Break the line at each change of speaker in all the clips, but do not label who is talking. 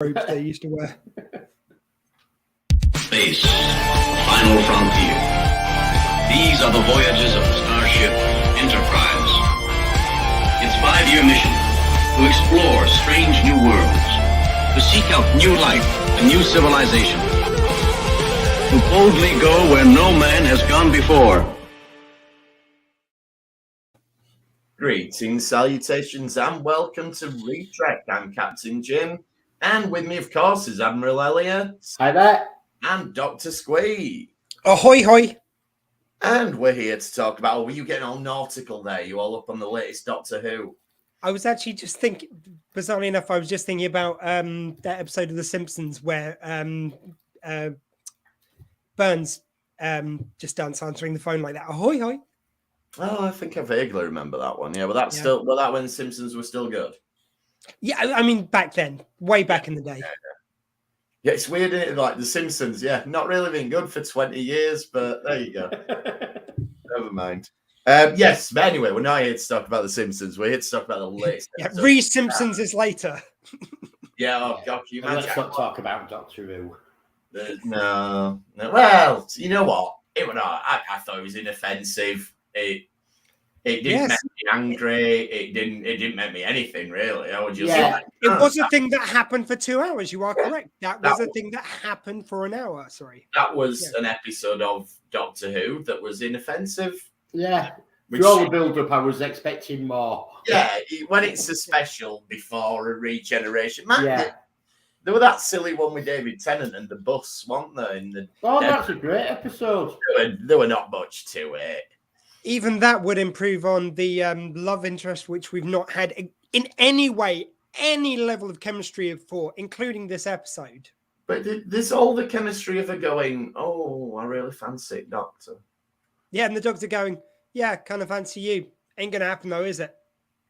robes they used to wear.
Space, final frontier. These are the voyages of the starship Enterprise. Its 5-year mission, to explore strange new worlds, to seek out new life and new civilization, to boldly go where no man has gone before.
Greetings, salutations, and welcome to Retrek. I'm Captain Jim, and with me, of course, is Admiral Elliot.
Hi there.
And Dr. Squee.
Ahoy, hoy.
And we're here to talk about, were you getting all nautical there? You all up on the latest Doctor Who?
I was actually just thinking, bizarrely enough, I was just thinking about that episode of The Simpsons where Burns just starts answering the phone like that. Ahoy, hoy.
Oh, I think I vaguely remember that one. Yeah, but that's still, well, that when The Simpsons were still good.
Yeah, I mean, back then, way back in the day.
Yeah, it's weird, isn't it? Like The Simpsons, not really been good for 20 years, but there you go. Never mind. Yes, but anyway, we're not here to talk about The Simpsons. We're here to talk about the latest.
Re-Simpsons is later.
Oh, God, can you imagine?
Let's not talk about Doctor Who.
No. Well, you know what? It was not. I thought it was inoffensive. It didn't make me angry. It didn't make me anything really. I was just
it was a thing that happened for 2 hours. You are correct. That was a thing that happened for an hour. Sorry.
That was an episode of Doctor Who that was inoffensive.
Yeah. For all the build-up, I was expecting more.
Yeah, when it's a special before a regeneration. Man, there were that silly one with David Tennant and the bus, weren't there?
That's a great episode.
There were not much to it.
Even that would improve on the love interest, which we've not had in any way, any level of chemistry for, including this episode.
But there's all the chemistry of her going, oh, I really fancy it, Doctor.
Yeah, and the Doctor going, yeah, kind of fancy you. Ain't going to happen though, is it?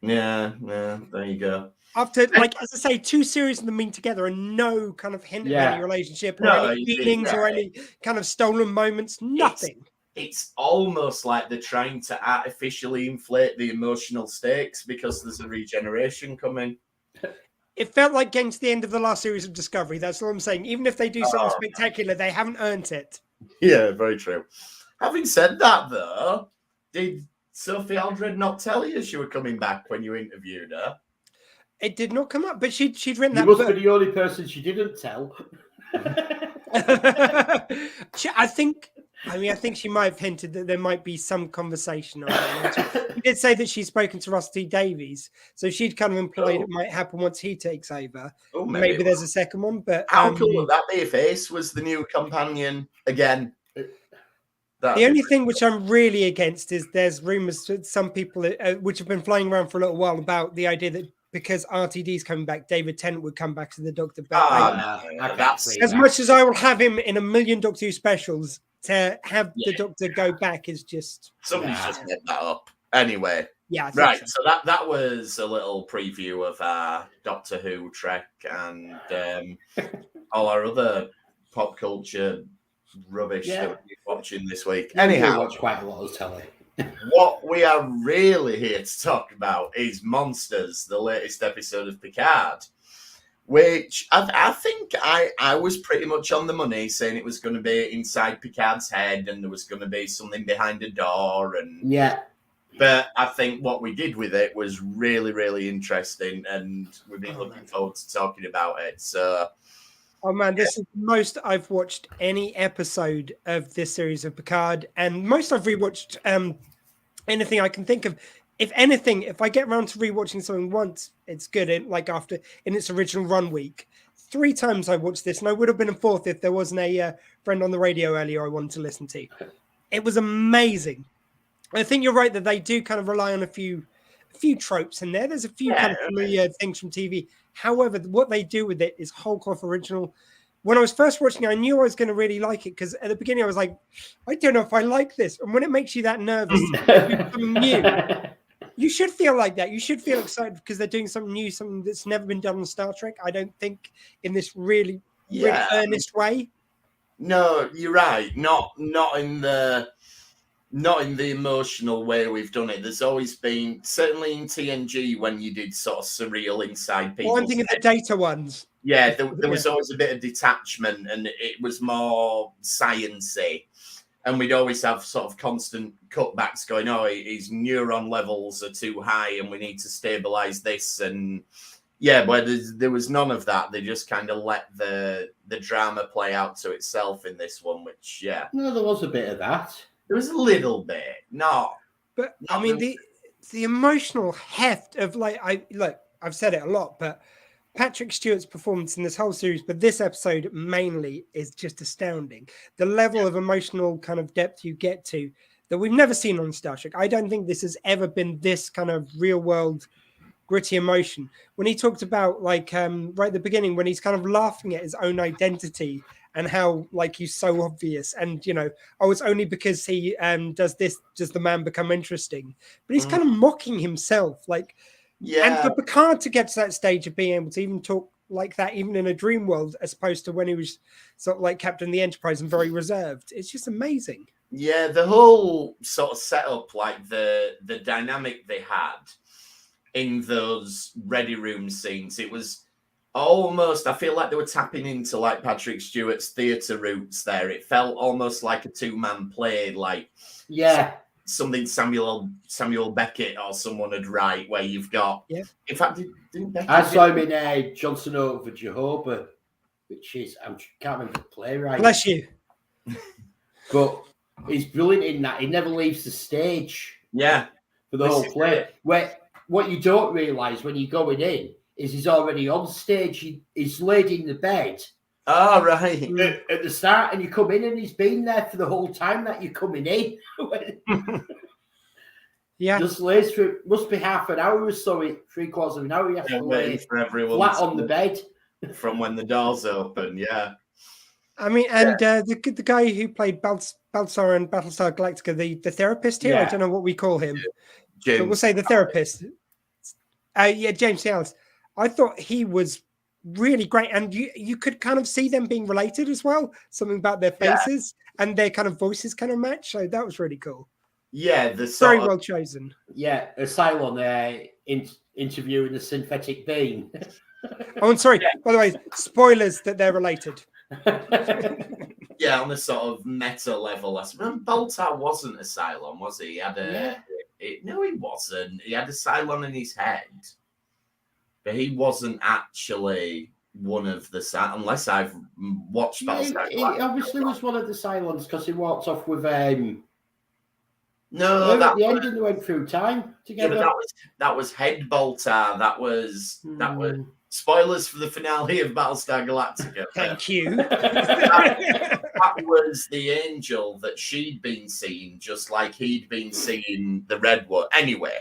Yeah, there you go.
After, as I say, 2 series of them being together and no kind of hint of any relationship or any feelings or any kind of stolen moments, nothing.
It's almost like they're trying to artificially inflate the emotional stakes because there's a regeneration coming.
It felt like getting to the end of the last series of Discovery. That's all I'm saying. Even if they do something spectacular, they haven't earned it. Yeah,
very true. Having said that, though, did Sophie Aldred not tell you she was coming back when you interviewed her?
It did not come up, but she'd written that
book.
You
must be the only person she didn't tell.
I think she might have hinted that there might be some conversation on it. She did say that she's spoken to Rusty Davies, so she'd kind of implied it might happen once he takes over.
Oh,
maybe there's a second one, but
how cool would that be if Ace was the new companion again?
The only thing which I'm really against is there's rumors that some people which have been flying around for a little while about the idea that because RTD's coming back, David Tennant would come back to the Doctor. As much as I will have him in a million Doctor Who specials, to have the Doctor go back is just...
Somebody's just made that up. Anyway.
Yeah.
Right, so that was a little preview of our Doctor Who Trek and all our other pop culture rubbish that we're watching this week. Anyhow,
we watch quite a lot of telly.
What we are really here to talk about is Monsters, the latest episode of Picard, which I think I was pretty much on the money saying it was going to be inside Picard's head and there was going to be something behind a door. But I think what we did with it was really, really interesting and we've been looking forward to talking about it. So...
Oh man, this is the most I've watched any episode of this series of Picard, and most I've rewatched anything I can think of. If anything, if I get around to rewatching something once, it's good. In its original run week, 3 times I watched this, and I would have been a 4th if there wasn't a friend on the radio earlier I wanted to listen to. It was amazing. I think you're right that they do kind of rely on a few tropes in there. There's a few kind of familiar things from TV. However, what they do with it is whole cloth original. When I was first watching it, I knew I was going to really like it because at the beginning I was like, I don't know if I like this. And when it makes you that nervous, something new, you should feel like that. You should feel excited because they're doing something new, something that's never been done on Star Trek. I don't think in this really earnest way.
No, you're right. Not in the emotional way we've done it. There's always been, certainly in TNG, when you did sort of surreal inside people.
Well, I'm thinking the Data ones.
Yeah, there was always a bit of detachment, and it was more sciencey. And we'd always have sort of constant cutbacks going, oh, his neuron levels are too high and we need to stabilize this. And yeah, but there was none of that. They just kind of let the drama play out to itself in this one, which, yeah.
No, there was a bit of that.
There was a little bit. No.
But, I mean, the emotional heft of, like, I've said it a lot, but Patrick Stewart's performance in this whole series, but this episode mainly, is just astounding. The level of emotional kind of depth you get to that we've never seen on Star Trek. I don't think this has ever been this kind of real world gritty emotion. When he talked about, like, right at the beginning, when he's kind of laughing at his own identity and how, like, he's so obvious, and, you know, oh, it's only because he does this does the man become interesting. But he's kind of mocking himself, like.
Yeah.
And for Picard to get to that stage of being able to even talk like that, even in a dream world, as opposed to when he was sort of like Captain of the Enterprise and very reserved, it's just amazing.
Yeah, the whole sort of setup, like the dynamic they had in those ready room scenes, it was almost, I feel like they were tapping into like Patrick Stewart's theatre roots there. It felt almost like a two-man play, like something Samuel Beckett or someone would write, where you've got. Yeah. In fact, didn't Beckett?
I saw him in Johnson Over Jehovah, which is I can't remember the playwright.
Bless you.
But he's brilliant in that. He never leaves the stage.
Yeah.
For the whole play. Where what you don't realise when you're going in is he's already on stage. He's laid in the bed.
Oh, right.
At the start, and you come in, and he's been there for the whole time that you're coming in.
Yeah.
Just lays for, must be half an hour or so, 3/4 of an hour. You have to lay
for everyone
flat on the bed.
From when the doors open, yeah.
I mean, and the guy who played Baltzar in Battlestar Galactica, the therapist here, I don't know what we call him.
James.
But we'll say the therapist. James Ellis. I thought he was really great, and you could kind of see them being related as well, something about their faces and their kind of voices kind of match, so that was really cool. Very well chosen.
A Cylon interviewing the synthetic being.
Oh, and sorry, by the way, spoilers that they're related.
On a sort of meta level. Baltar wasn't a Cylon, was he? He had no, he wasn't. He had a Cylon in his head. But he wasn't actually one of the unless I've watched Battlestar.
He obviously was one of the Cylons because he walked off with
no,
at the end, and they went through time together.
Yeah, but that was Head Baltar. That was spoilers for the finale of Battlestar Galactica.
Thank you.
that was the angel that she'd been seeing, just like he'd been seeing the Red One. Anyway.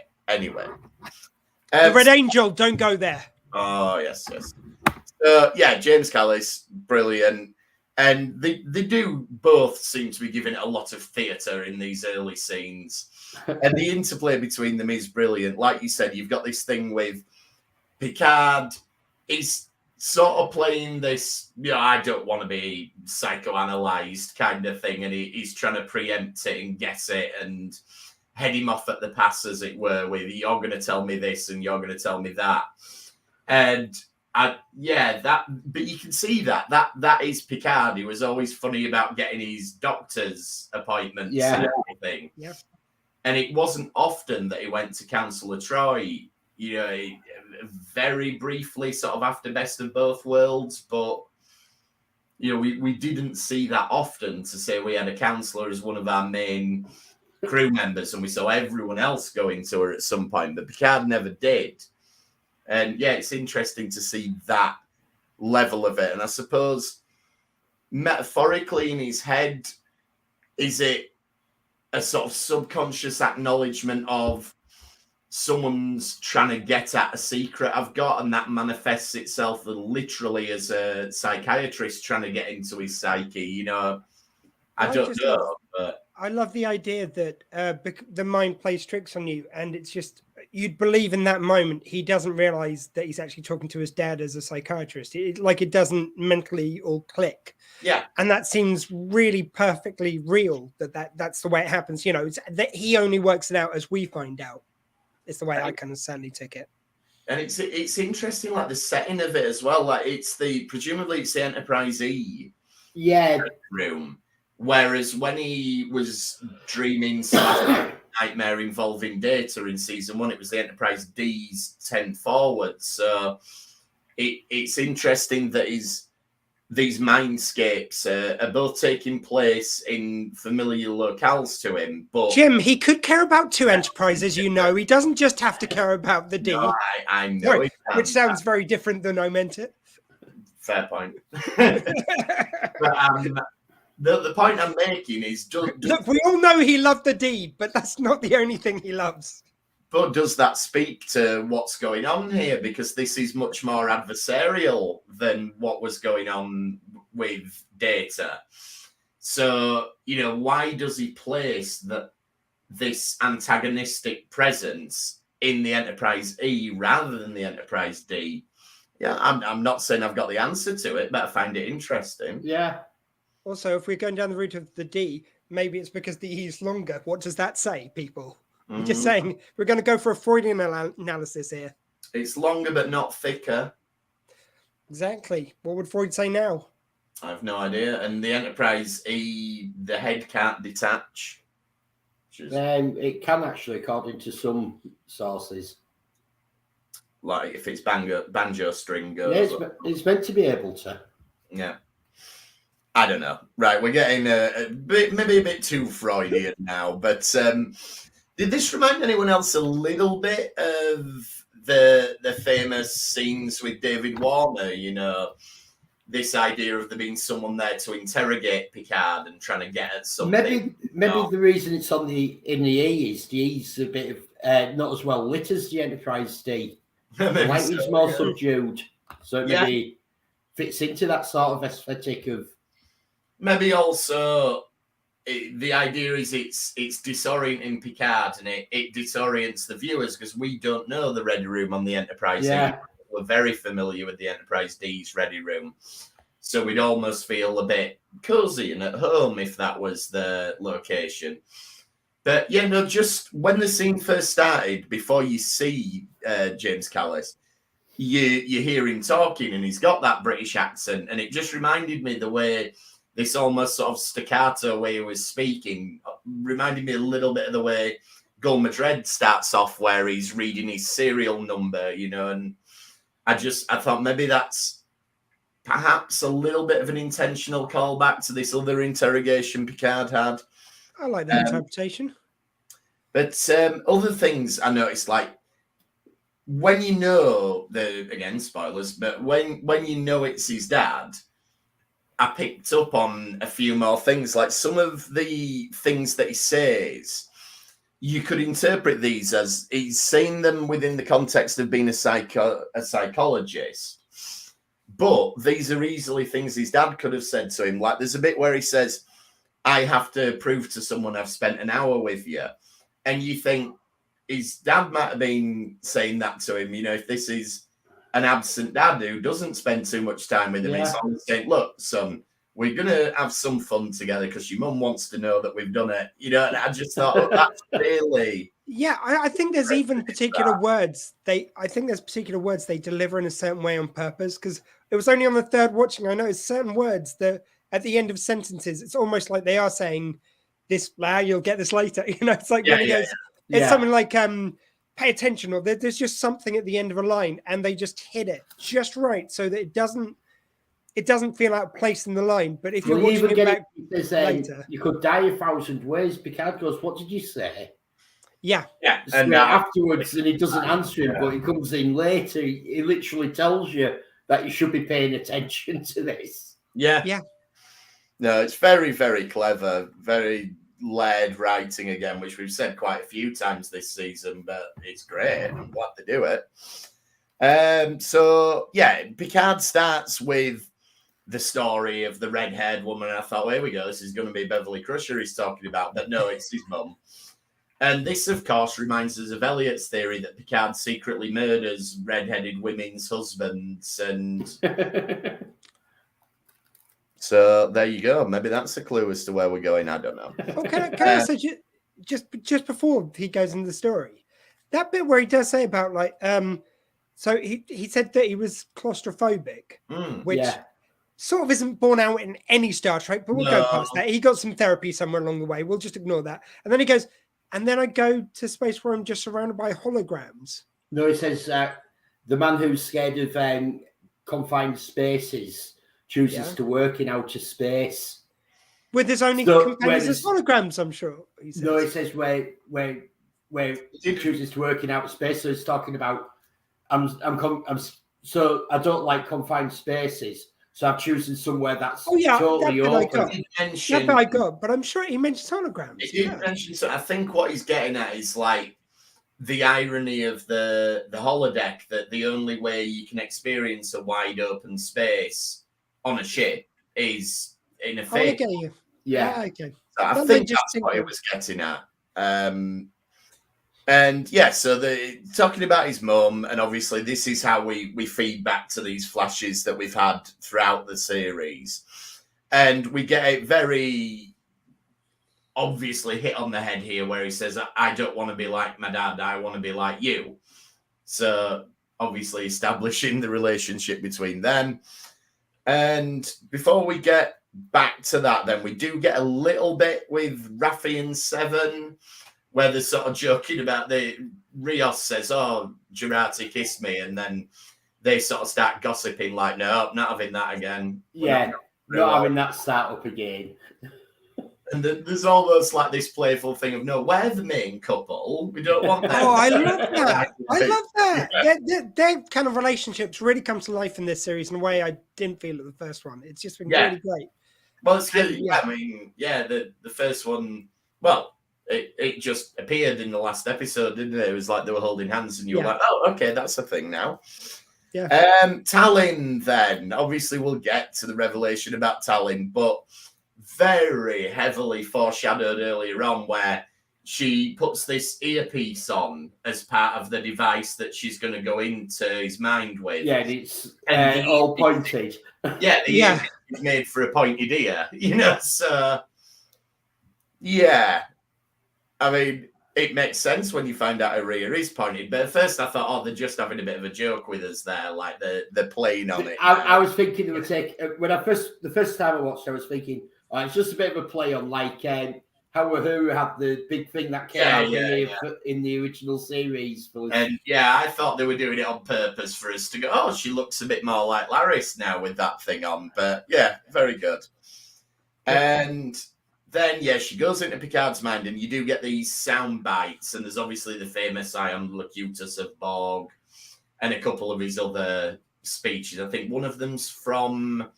The Red Angel, don't go there.
Oh, yes. James Callis, brilliant. And they do both seem to be giving it a lot of theatre in these early scenes. And the interplay between them is brilliant. Like you said, you've got this thing with Picard. He's sort of playing this, I don't want to be psychoanalyzed kind of thing. And he's trying to preempt it and guess it and head him off at the pass, as it were, with you're going to tell me this and you're going to tell me that. And but you can see that is Picard. He was always funny about getting his doctor's appointments and everything. Yeah. And it wasn't often that he went to Counselor Troy, very briefly, sort of after Best of Both Worlds, but we didn't see that often, to say we had a counselor as one of our main crew members, and we saw everyone else going to her at some point, but Picard never did. And it's interesting to see that level of it. And I suppose metaphorically in his head, is it a sort of subconscious acknowledgement of someone's trying to get at a secret I've got, and that manifests itself literally as a psychiatrist trying to get into his psyche? I don't know. But
I love the idea that the mind plays tricks on you, and it's just, you'd believe in that moment he doesn't realize that he's actually talking to his dad as a psychiatrist. It doesn't mentally all click. Yeah. And that seems really perfectly real, that's the way it happens. It's that he only works it out as we find out. It's the way I kind of sadly take it.
And it's interesting, like the setting of it as well. Like presumably it's the Enterprise E room, whereas when he was dreaming nightmare involving Data in season 1, it was the Enterprise D's 10 forward. So it's interesting that these mindscapes are both taking place in familiar locales to him. But
Jim, he could care about 2 Enterprises, you know. He doesn't just have to care about the D.
No, I know.
Sorry, which sounds very different than I meant it.
Fair point. But the point I'm making is...
Look, we all know he loved the D, but that's not the only thing he loves.
But does that speak to what's going on here? Because this is much more adversarial than what was going on with Data. So, why does he place this antagonistic presence in the Enterprise E rather than the Enterprise D? Yeah, I'm not saying I've got the answer to it, but I find it interesting.
Yeah.
Also, if we're going down the route of the D, maybe it's because the E is longer. What does that say, people? I'm just saying, we're going to go for a Freudian analysis here.
It's longer, but not thicker.
Exactly. What would Freud say now?
I have no idea. And the Enterprise E, the head can't detach.
It can actually, according to some sources.
Like if it's banjo string goes.
Yeah, it's meant to be able to.
Yeah. I don't know. Right, we're getting maybe a bit too Freudian now, but did this remind anyone else a little bit of the famous scenes with David Warner? This idea of there being someone there to interrogate Picard and trying to get at something.
Maybe the reason it's in the E is the E's a bit of not as well lit as the Enterprise D. The light is more subdued, so it maybe fits into that sort of aesthetic of.
Maybe also the idea is it's disorienting Picard and it disorients the viewers because we don't know the Ready Room on the Enterprise D. We're very familiar with the Enterprise D's Ready Room. So we'd almost feel a bit cozy and at home if that was the location. But just when the scene first started, before you see James Callis, you hear him talking and he's got that British accent. And it just reminded me the way this almost sort of staccato way he was speaking reminded me a little bit of the way Gul Madred starts off where he's reading his serial number, and I thought maybe that's perhaps a little bit of an intentional callback to this other interrogation Picard had.
I like that interpretation.
But other things I noticed, like when again, spoilers, but when it's his dad, I picked up on a few more things, like some of the things that he says, you could interpret these as he's saying them within the context of being a psychologist. But these are easily things his dad could have said to him. Like there's a bit where he says, I have to prove to someone I've spent an hour with you. And you think his dad might have been saying that to him, if this is an absent dad who doesn't spend too much time with him. He's always saying, look, son, we're going to have some fun together because your mum wants to know that we've done it. And I just thought, that's really...
Yeah, I think there's even particular words. There's particular words they deliver in a certain way on purpose because it was only on the third watching I noticed certain words that at the end of sentences, it's almost like they are saying this, you'll get this later. It's like when he goes, it's something like, pay attention, or there's just something at the end of a line and they just hit it just right so that it doesn't feel out of place in the line. But if you're watching it back later,
you could die 1,000 ways. Picard goes, what did you say?
Yeah.
And
afterwards, and he doesn't answer him, but he comes in later. He literally tells you that you should be paying attention to this.
Yeah.
No, it's very, very clever, very layered writing again, which we've said quite a few times this season, but it's great. I'm glad to do it. Picard starts with the story of the red-haired woman. I thought, here we go, this is going to be Beverly Crusher he's talking about, but no, it's his mum. And this, of course, reminds us of Elliot's theory that Picard secretly murders red-headed women's husbands. And so there you go. Maybe that's a clue as to where we're going. I don't know.
Oh, can I say, just before he goes into the story, that bit where he does say about, So he said that he was claustrophobic, which sort of isn't borne out in any Star Trek, but we'll go past that. He got some therapy somewhere along the way. We'll just ignore that. And then he goes, and then I go to space where I'm just surrounded by holograms.
No, he says the man who's scared of confined spaces chooses to work in outer space.
With his only companions as holograms, I'm sure. He says.
No, he says where he chooses to work in outer space. So he's talking about so I don't like confined spaces. So I've chosen somewhere that's totally open.
That I got, but I'm sure he mentions holograms.
He did mention, so I think what he's getting at is like the irony of the holodeck, that the only way you can experience a wide open space on a ship is in a fake.
Yeah.
Okay.
So I think that's what he was getting at. And yeah, so talking about his mum, and obviously this is how we feed back to these flashes that we've had throughout the series. And we get it very obviously hit on the head here where he says, I don't want to be like my dad, I want to be like you. So obviously establishing the relationship between them. And before we get back to that, then we do get a little bit with Raffi and Seven, where they're sort of joking about Rios says, oh, Jurati kissed me. And then they sort of start gossiping like, no, not having that again.
Not having that start up again.
And there's almost like this playful thing of, no, we're the main couple. We don't want that.
Oh, I love that. I love that. Their kind of relationships really come to life in this series in a way I didn't feel at the first one. It's just been really great.
Well, it's good. I mean, the first one, well, it just appeared in the last episode, didn't it? It was like they were holding hands and you were like, oh, okay, that's a thing now.
Yeah.
Tallinn, then. Obviously, we'll get to the revelation about Tallinn, but very heavily foreshadowed earlier on where she puts this earpiece on as part of the device that she's going to go into his mind with.
Yeah, and it's all pointed.
Yeah, the earpiece is made for a pointed ear, so... Yeah. I mean, it makes sense when you find out her ear is pointed, but at first I thought, oh, they're just having a bit of a joke with us there, like they're playing on it.
I was thinking they would take, when the first time I watched it, I was thinking, it's just a bit of a play on like how Uhuru had the big thing that came out in the original series.
And I thought they were doing it on purpose for us to go, oh, she looks a bit more like Laris now with that thing on, but very good. And then, she goes into Picard's mind, and you do get these sound bites, and there's obviously the famous I am Locutus of Borg, and a couple of his other speeches. I think one of them's from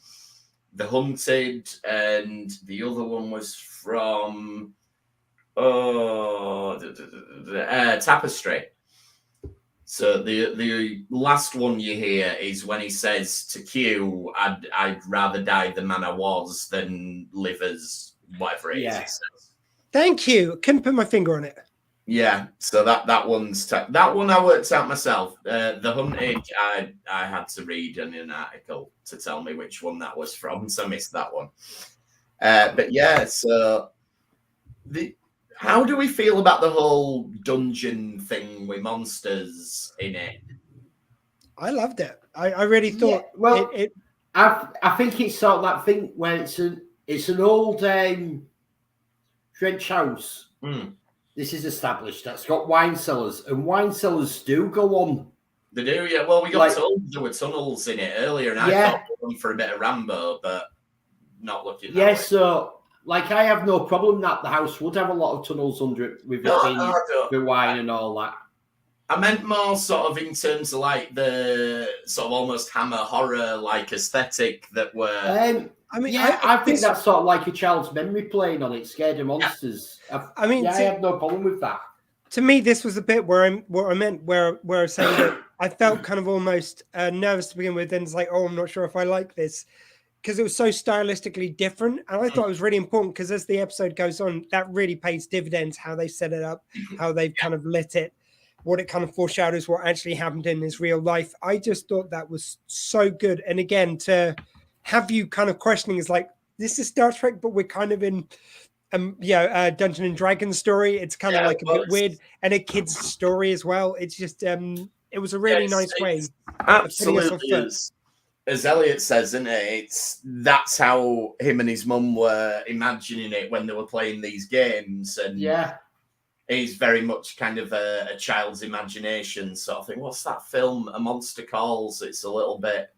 The Hunted, and the other one was from Tapestry. So the last one you hear is when he says to Q, I'd rather die the man I was than live as whatever it is.
Thank you. Couldn't put my finger on it.
Yeah, so that one's that one I worked out myself. The Hunted, I had to read in an article to tell me which one that was from, so I missed that one. But so how do we feel about the whole dungeon thing with monsters in it?
I loved it. I really thought.
I think it's sort of that thing where it's an old French house. This is established. That's got wine cellars, and wine cellars do go on.
They do, yeah. Well, we got told there were tunnels in it earlier, and I thought we were going for a bit of Rambo, but not looking.
Yeah, so I have no problem that the house would have a lot of tunnels under it with the wine and all that.
I meant more sort of in terms of like the sort of almost Hammer horror like aesthetic that were.
I think that's sort of like a child's memory playing on it, scared of monsters. I have no problem with that. To
me, this was a bit where I meant where I was saying that I felt kind of almost nervous to begin with, and it's like, oh, I'm not sure if I like this, because it was so stylistically different, and I thought it was really important because as the episode goes on, that really pays dividends. How they set it up, how they've kind of lit it, what it kind of foreshadows what actually happened in his real life. I just thought that was so good, and again to have you kind of questioning is like, this is Star Trek, but we're kind of in Dungeons and Dragons story. It's kind of like a bit weird, and a kid's story as well. It's just It was a really nice way.
It's absolutely, as Elliot says, isn't it? That's how him and his mum were imagining it when they were playing these games. And he's very much kind of a child's imagination sort of thing. What's that film? A Monster Calls. It's a little bit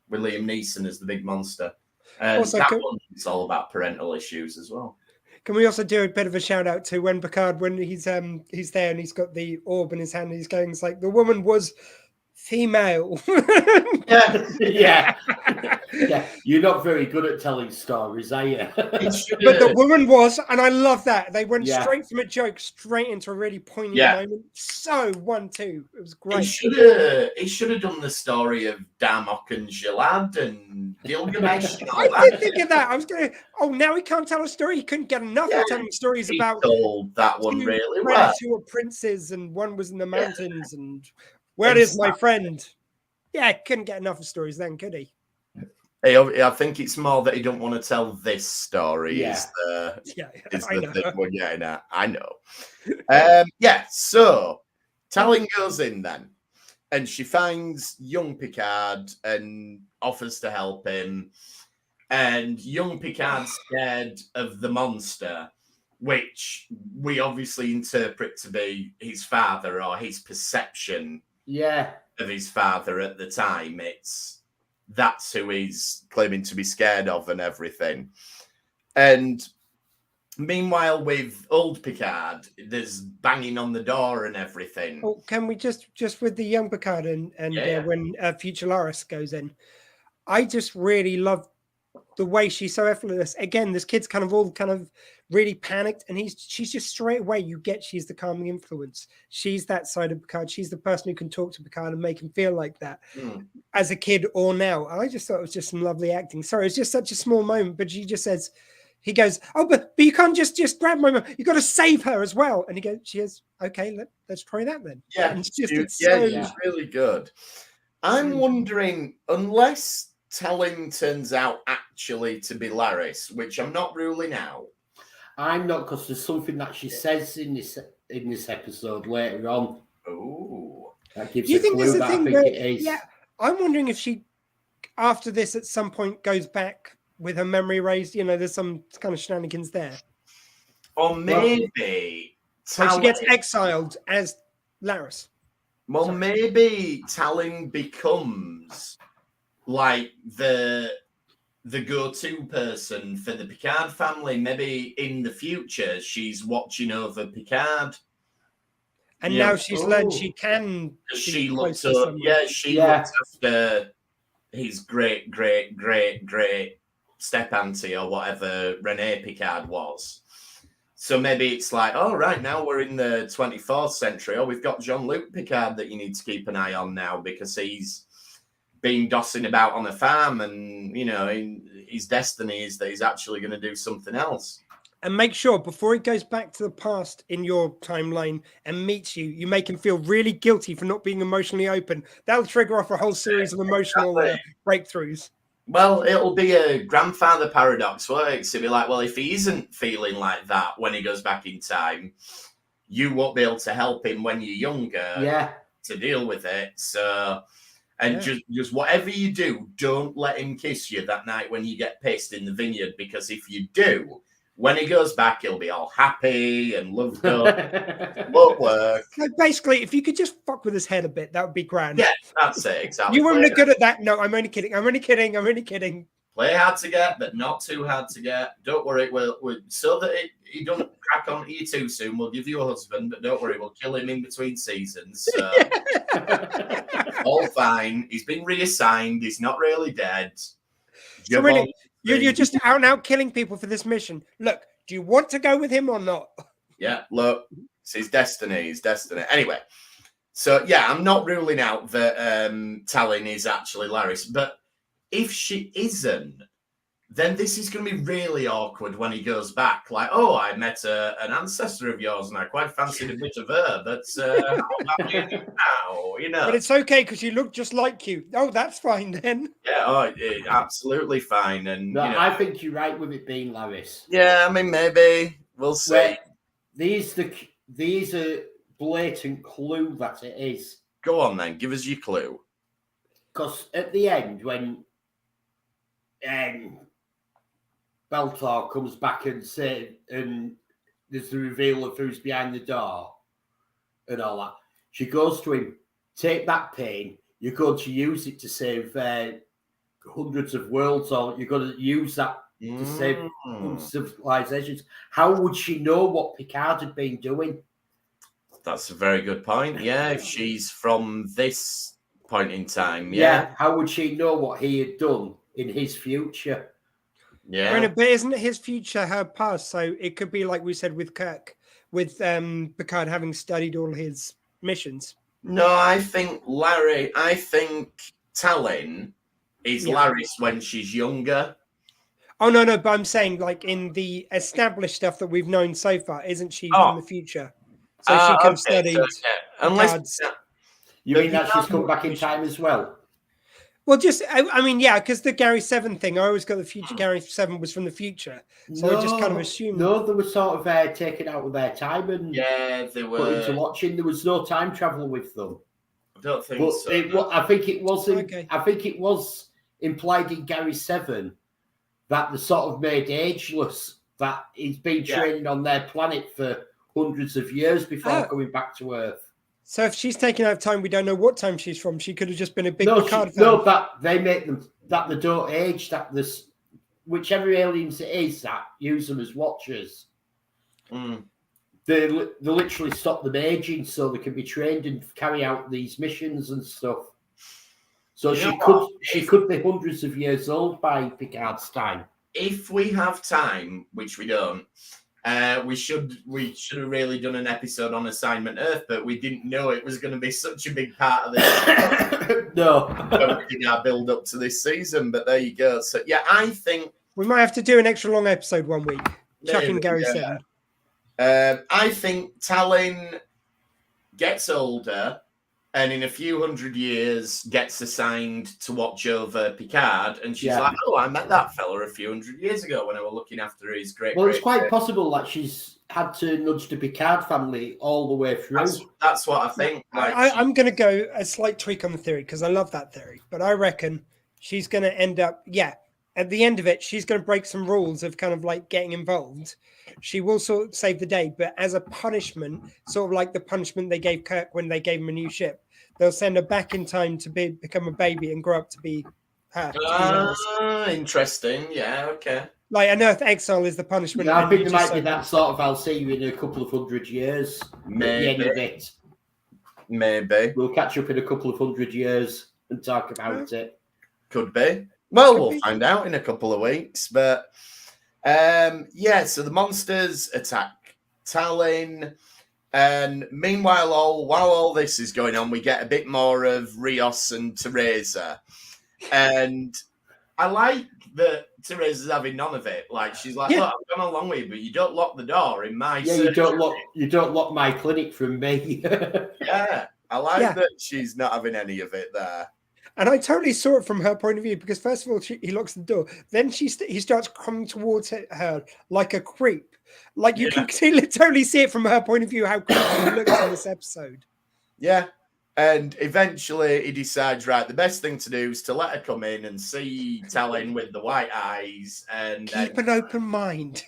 with Liam Neeson as the big monster. And
Also,
that one is all about parental issues as well.
Can we also do a bit of a shout out to when Picard, when he's there and he's got the orb in his hand and he's going, it's like the woman was female.
yeah. You're not very good at telling stories, are you?
But the woman was, and I love that. They went straight from a joke straight into a really poignant moment. So 1-2. It was great.
He should have done the story of Darmok and Gilad and Gilgamesh. And all
I did think of that. I was going, now he can't tell a story. He couldn't get enough of telling stories about
told that one really
friends
well.
who were princes and one was in the mountains and where is my friend? Yeah, couldn't get enough of stories then, could he?
I think it's more that he don't want to tell this story.
I know.
Thing we're getting at. I know. So Talon goes in then, and she finds young Picard and offers to help him. And young Picard's scared of the monster, which we obviously interpret to be his father or his perception of his father at the time. That's who he's claiming to be scared of and everything. And meanwhile, with old Picard, there's banging on the door and everything.
Oh, can we just with the young Picard and when future Laris goes in, I just really love the way she's so effortless. Again, this kid's kind of really panicked, and she's just straight away, you get she's the calming influence. She's that side of Picard. She's the person who can talk to Picard and make him feel like that as a kid or now. I just thought it was just some lovely acting. Sorry, it's just such a small moment, but she just says, he goes, but you can't just grab my mom. You got to save her as well. And she goes, okay, let's try that then.
Yeah,
and
it's really good. I'm wondering, unless Talon turns out actually to be Laris, which I'm not ruling out.
I'm not, because there's something that she says in this episode later on.
Oh,
that gives
you
a
think
clue
there's a
that
thing
I think
where,
it is.
Yeah, I'm wondering if she, after this, at some point goes back with her memory raised. There's some kind of shenanigans there,
or maybe
she gets exiled as Laris.
Well, maybe Talon becomes like the go-to person for the Picard family. Maybe in the future she's watching over Picard,
and now she's learned she can.
She looks up. She looks after his great step auntie or whatever Renee Picard was. So maybe it's like, right, now we're in the 24th century. We've got Jean-Luc Picard that you need to keep an eye on now because he's been dossing about on a farm, and his destiny is that he's actually going to do something else.
And make sure before he goes back to the past in your timeline and meets you, you make him feel really guilty for not being emotionally open. That'll trigger off a whole series of emotional breakthroughs.
Well, it'll be a grandfather paradox, won't it? It'll be like, well, if he isn't feeling like that when he goes back in time, you won't be able to help him when you're younger to deal with it. So, just whatever you do, don't let him kiss you that night when you get pissed in the vineyard, because if you do, when he goes back, he'll be all happy and loved up. Won't work.
So basically, if you could just fuck with his head a bit, that would be grand.
Yeah, that's it, exactly.
You weren't good at that. No, I'm only kidding. I'm only kidding.
Play hard to get, but not too hard to get. Don't worry, we'll so that he don't crack on to you too soon, we'll give you a husband, but don't worry, we'll kill him in between seasons. So. All fine. He's been reassigned. He's not really dead.
So really, you're just out and out killing people for this mission. Look, do you want to go with him or not?
Yeah, look, it's his destiny. Anyway, so I'm not ruling out that Talon is actually Laris, but if she isn't, then this is going to be really awkward when he goes back. Like, I met an ancestor of yours and I quite fancied a bit of her, but how about you now?
But it's okay because you look just like you. Oh, that's fine then.
Yeah, absolutely fine. And
I think you're right with it being Laris.
Yeah, I mean, maybe we'll see.
These are blatant clue that it is.
Go on then, give us your clue.
Because at the end, when Beltor comes back and there's the reveal of who's behind the door and all that, she goes to him, take that pain, you're going to use it to save hundreds of worlds, or you're going to use that to save civilizations. How would she know what Picard had been doing?
That's a very good point. Yeah, if she's from this point in time,
How would she know what he had done in his future?
Yeah.
But isn't his future her past? So it could be like we said with Kirk, with Picard having studied all his missions.
No, I think Tallinn is Laris when she's younger.
Oh, no, but I'm saying, like, in the established stuff that we've known so far, isn't she from the future? So she could have studied.
Unless
you mean that she's come back in time as well?
Well, I mean, yeah, because the Gary 7 thing, I always got the future. Gary 7 was from the future. So I just kind of assumed.
No, they were sort of taken out of their time and
they were
put into watching. There was no time travel with them.
I don't think so.
I think it was. I think it was implied in Gary 7 that the sort of made ageless. That he's been training on their planet for hundreds of years before coming back to Earth.
So if she's taken out of time, we don't know what time she's from. She could have just been a big Picard fan.
No, that they make them that they don't age. That this, whichever aliens it is, that use them as watchers. They literally stop them aging so they can be trained and carry out these missions and stuff. So she could be hundreds of years old by Picard's time.
If we have time, which we don't, we should have really done an episode on Assignment Earth, but we didn't know it was going to be such a big part of this.
No,
our build up to this season. But there you go. So yeah, I think
we might have to do an extra long episode one week. Chucking Gary 7.
I think Tallinn gets older and in a few hundred years gets assigned to watch over Picard. And she's like, oh, I met that fella a few hundred years ago when I was looking after his great.
Well, it's quite possible that she's had to nudge the Picard family all the way through.
That's what I think.
I'm going to go a slight tweak on the theory because I love that theory. But I reckon she's going to end up, at the end of it, she's going to break some rules of kind of like getting involved. She will sort of save the day, but as a punishment, sort of like the punishment they gave Kirk when they gave him a new ship, they'll send her back in time to become a baby and grow up to be her.
Interesting. Yeah, okay.
Like an Earth exile is the punishment.
Yeah, I think there might be that sort of, I'll see you in a couple of hundred years.
Maybe.
At the end of it.
Maybe.
We'll catch up in a couple of hundred years and talk about it.
Could be. Well, we'll find out in a couple of weeks. But so the monsters attack Tallinn. And meanwhile, while all this is going on, we get a bit more of Rios and Teresa. And I like that Teresa's having none of it. Like, she's like, look, I've gone along with you, but you don't lock the door in my surgery.
You don't lock my clinic from me.
I like that she's not having any of it there.
And I totally saw it from her point of view because first of all, he locks the door. Then he starts coming towards her like a creep. Like you can totally see it from her point of view how creepy he looks in this episode.
Yeah. And eventually he decides, right, the best thing to do is to let her come in and see Tallinn with the white eyes. And
keep an open mind.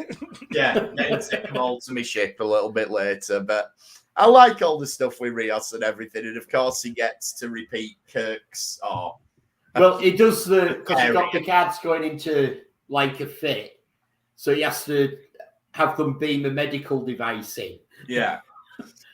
Then take them all to my ship a little bit later. But I like all the stuff with Rios and everything. And of course he gets to repeat Kirk's
well, he does because he got the cards going into like a fit. So he has to have them beam a medical device in. Yeah.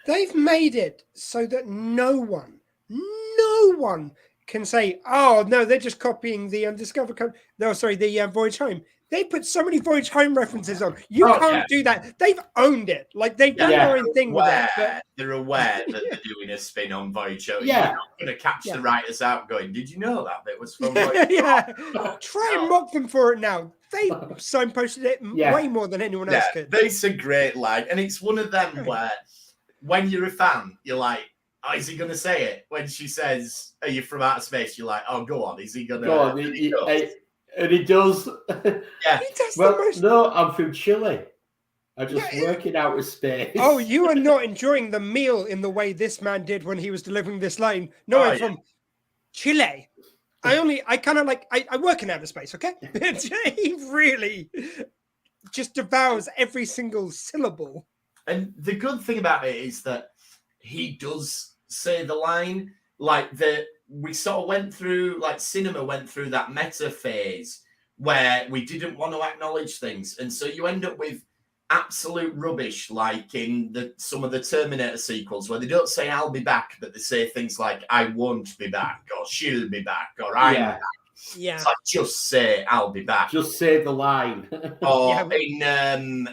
They've made it so that no one can say, oh, no, they're just copying the Undiscovered the Voyage Home. They put so many Voyage Home references on. You can't do that. They've owned it. Like, they've done their own thing with it. But
they're aware that they're doing a spin on Voyage Home. Yeah. You're not going to catch the writers out going, did you know that bit was from Voyage Home?
Try and mock them for it now. They signposted it way more than anyone else could.
It's a great line. And it's one of them where when you're a fan, you're like, oh, is he going to say it? When she says, are you from outer space? You're like, oh, go on. Is he going to?
Go on. And he does.
Yeah.
He does
no, I'm from Chile. are just working out of space.
Oh, you are not enjoying the meal in the way this man did when he was delivering this line. No, I'm from Chile. I kind of like, I work in outer space, okay? He really just devours every single syllable.
And the good thing about it is that he does say the line, like we sort of went through, like cinema went through that meta phase where we didn't want to acknowledge things. And so you end up with absolute rubbish, like in some of the Terminator sequels, where they don't say "I'll be back," but they say things like "I won't be back" or "She'll be back" or "I'm back."
Yeah,
it's like just say "I'll be back."
Just say the line.
Or in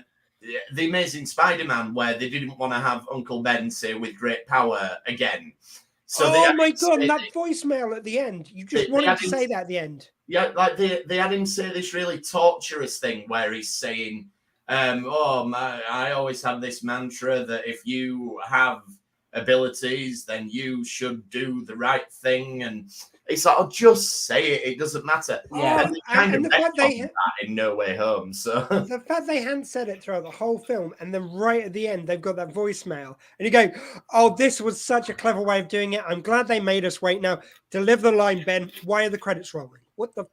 the Amazing Spider-Man, where they didn't want to have Uncle Ben say "with great power" again. So
oh my god, that voicemail at the end! You just wanted to say that at the end.
Yeah, like they had him say this really torturous thing where he's saying, I always have this mantra that if you have abilities, then you should do the right thing. And it's like, just say it. It doesn't matter.
Yeah,
and the fact that in No Way Home. So
the fact they hadn't said it throughout the whole film, and then right at the end they've got that voicemail, and you go, "Oh, this was such a clever way of doing it. I'm glad they made us wait. Now deliver the line, Ben. Why are the credits rolling? What the?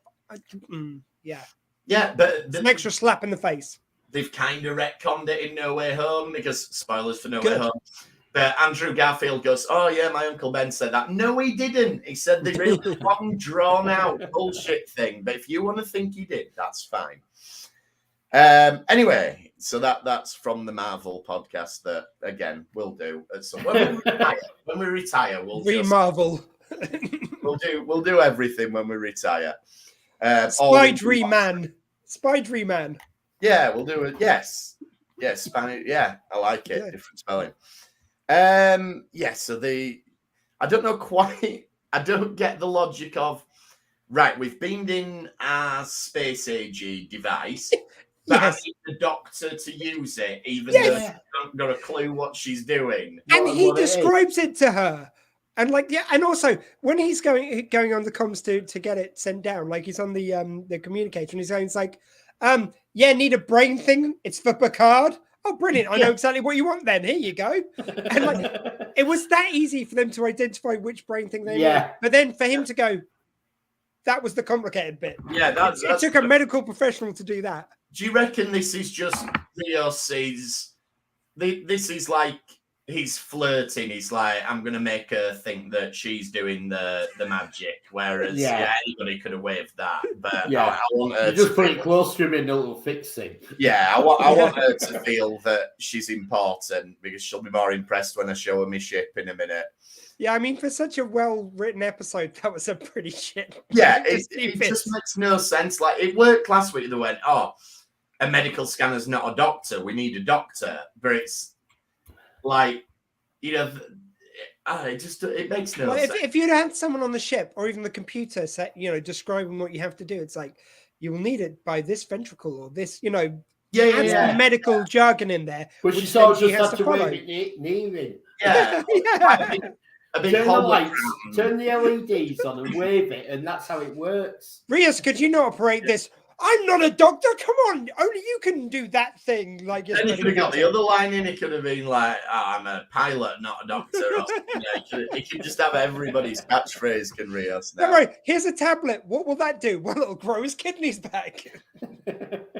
Yeah,
but
it's an extra slap in the face."
They've kind of retconned it in No Way Home because spoilers for No Way Home. But Andrew Garfield goes, "Oh yeah, my Uncle Ben said that." No, he didn't. He said the really long, drawn out bullshit thing. But if you want to think he did, that's fine. Anyway, so that's from the Marvel podcast that again we'll do at some when we retire, we'll
Marvel.
we'll do everything when we retire.
Spidery Man.
Yeah, we'll do it. Yes, Spanish. Yeah, I like it. Yeah. Different spelling. So I don't know quite. I don't get the logic of right. We've beamed in our space agey device, but I need the doctor to use it, even though she hasn't got a clue what she's doing.
And he describes it to her. And and also when he's going on the comms to get it sent down, like he's on the communicator, and he's going, it's like, need a brain thing. It's for Picard. Oh, brilliant. I know exactly what you want then. Here you go. And it was that easy for them to identify which brain thing they need. But then for him to go, that was the complicated bit.
Yeah,
it took a medical professional to do that.
Do you reckon this is just Rios this is like he's flirting. He's like, I'm going to make her think that she's doing the magic. Whereas, anybody could have waved that. But I want her
just put it close to him in a little fixing.
Yeah, I want her to feel that she's important because she'll be more impressed when I show her my ship in a minute.
Yeah, I mean, for such a well-written episode, that was a pretty shit.
Yeah, it just makes no sense. Like, it worked last week. They went, a medical scanner's not a doctor. We need a doctor. But it's like, it makes no sense.
If you'd had someone on the ship or even the computer set, describing what you have to do, it's like, you will need it by this ventricle or this, some medical jargon in there.
But she sort of just has to wave it near him.
Yeah.
Turn the lights, turn the LEDs on and wave it, and that's how it works.
Rios, could you not operate this? I'm not a doctor. Come on, only you can do that thing. Like,
then he could have got the other line in. He could have been like, "I'm a pilot, not a doctor." He could just have everybody's catchphrase. Can Rios now?
Don't worry. Here's a tablet. What will that do? Well, it'll grow his kidneys back.